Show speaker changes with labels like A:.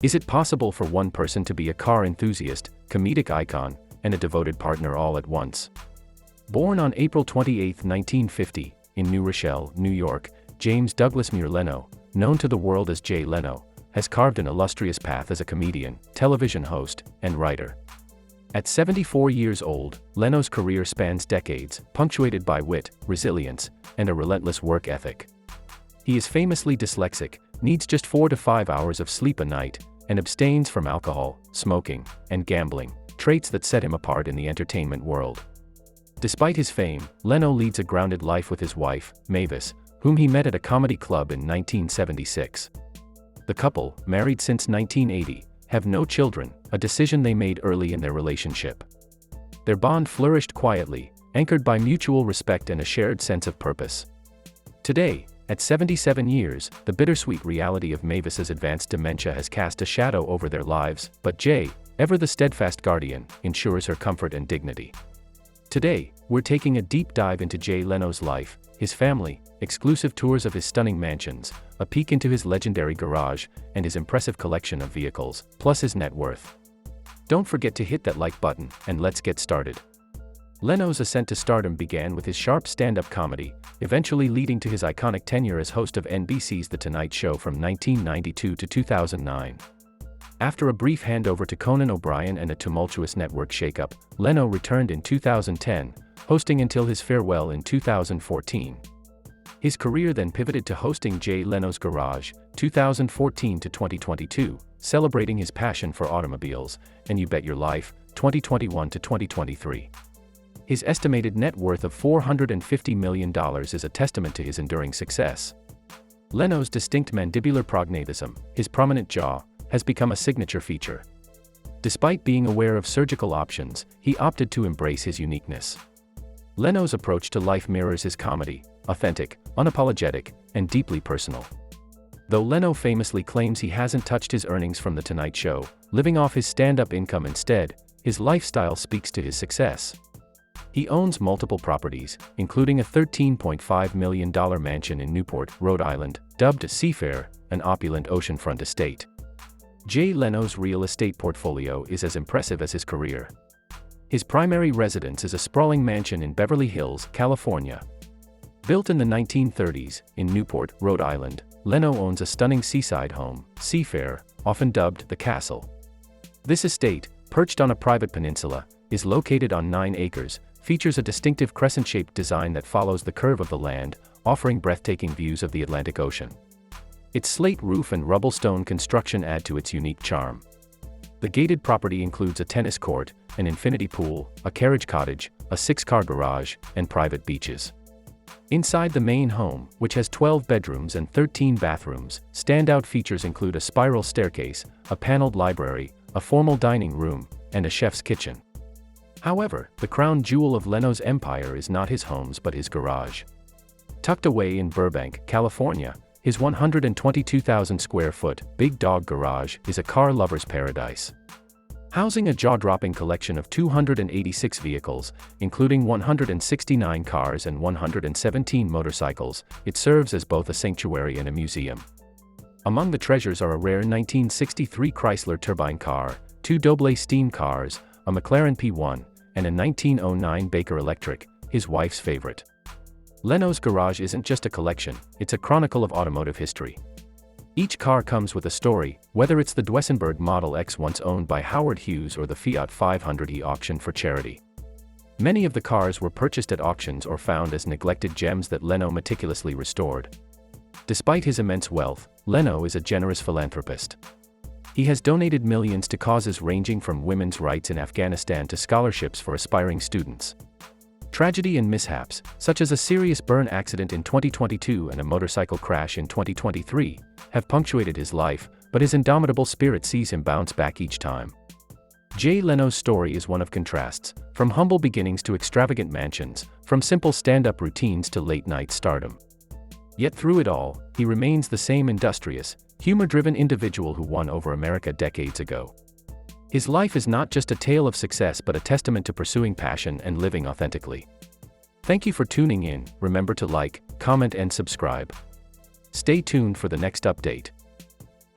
A: Is it possible for one person to be a car enthusiast, comedic icon, and a devoted partner all at once? Born on April 28, 1950, in New Rochelle, New York, James Douglas Muir Leno, known to the world as Jay Leno, has carved an illustrious path as a comedian, television host, and writer. At 74 years old, Leno's career spans decades, punctuated by wit, resilience, and a relentless work ethic. He is famously dyslexic, needs just 4 to 5 hours of sleep a night, and abstains from alcohol, smoking, and gambling, traits that set him apart in the entertainment world. Despite his fame, Leno leads a grounded life with his wife, Mavis, whom he met at a comedy club in 1976. The couple, married since 1980, have no children, a decision they made early in their relationship. Their bond flourished quietly, anchored by mutual respect and a shared sense of purpose. Today, at 77 years, the bittersweet reality of Mavis's advanced dementia has cast a shadow over their lives, but Jay, ever the steadfast guardian, ensures her comfort and dignity. Today, we're taking a deep dive into Jay Leno's life, his family, exclusive tours of his stunning mansions, a peek into his legendary garage, and his impressive collection of vehicles, plus his net worth. Don't forget to hit that like button, and let's get started. Leno's ascent to stardom began with his sharp stand-up comedy, eventually leading to his iconic tenure as host of NBC's The Tonight Show from 1992 to 2009. After a brief handover to Conan O'Brien and a tumultuous network shakeup, Leno returned in 2010, hosting until his farewell in 2014. His career then pivoted to hosting Jay Leno's Garage, 2014 to 2022, celebrating his passion for automobiles, and You Bet Your Life, 2021 to 2023. His estimated net worth of $450 million is a testament to his enduring success. Leno's distinct mandibular prognathism, his prominent jaw, has become a signature feature. Despite being aware of surgical options, he opted to embrace his uniqueness. Leno's approach to life mirrors his comedy, authentic, unapologetic, and deeply personal. Though Leno famously claims he hasn't touched his earnings from The Tonight Show, living off his stand-up income instead, his lifestyle speaks to his success. He owns multiple properties, including a $13.5 million mansion in Newport, Rhode Island, dubbed Seafair, an opulent oceanfront estate. Jay Leno's real estate portfolio is as impressive as his career. His primary residence is a sprawling mansion in Beverly Hills, California. Built in the 1930s, in Newport, Rhode Island, Leno owns a stunning seaside home, Seafair, often dubbed the Castle. This estate, perched on a private peninsula, is located on 9 acres, features a distinctive crescent-shaped design that follows the curve of the land, offering breathtaking views of the Atlantic Ocean. Its slate roof and rubble stone construction add to its unique charm. The gated property includes a tennis court, an infinity pool, a carriage cottage, a 6-car garage, and private beaches. Inside the main home, which has 12 bedrooms and 13 bathrooms, standout features include a spiral staircase, a paneled library, a formal dining room, and a chef's kitchen. However, the crown jewel of Leno's empire is not his homes but his garage. Tucked away in Burbank, California, his 122,000 square foot, Big Dog Garage is a car lover's paradise. Housing a jaw-dropping collection of 286 vehicles, including 169 cars and 117 motorcycles, it serves as both a sanctuary and a museum. Among the treasures are a rare 1963 Chrysler turbine car, 2 Doble steam cars, a McLaren P1, and a 1909 Baker Electric, his wife's favorite. Leno's Garage isn't just a collection, it's a chronicle of automotive history. Each car comes with a story, whether it's the Duesenberg Model X once owned by Howard Hughes or the Fiat 500e auctioned for charity. Many of the cars were purchased at auctions or found as neglected gems that Leno meticulously restored. Despite his immense wealth, Leno is a generous philanthropist. He has donated millions to causes ranging from women's rights in Afghanistan to scholarships for aspiring students. Tragedy and mishaps, such as a serious burn accident in 2022 and a motorcycle crash in 2023, have punctuated his life, but his indomitable spirit sees him bounce back each time. Jay Leno's story is one of contrasts, from humble beginnings to extravagant mansions, from simple stand-up routines to late-night stardom. Yet through it all, he remains the same industrious, humor-driven individual who won over America decades ago. His life is not just a tale of success but a testament to pursuing passion and living authentically. Thank you for tuning in. Remember to like, comment and subscribe. Stay tuned for the next update.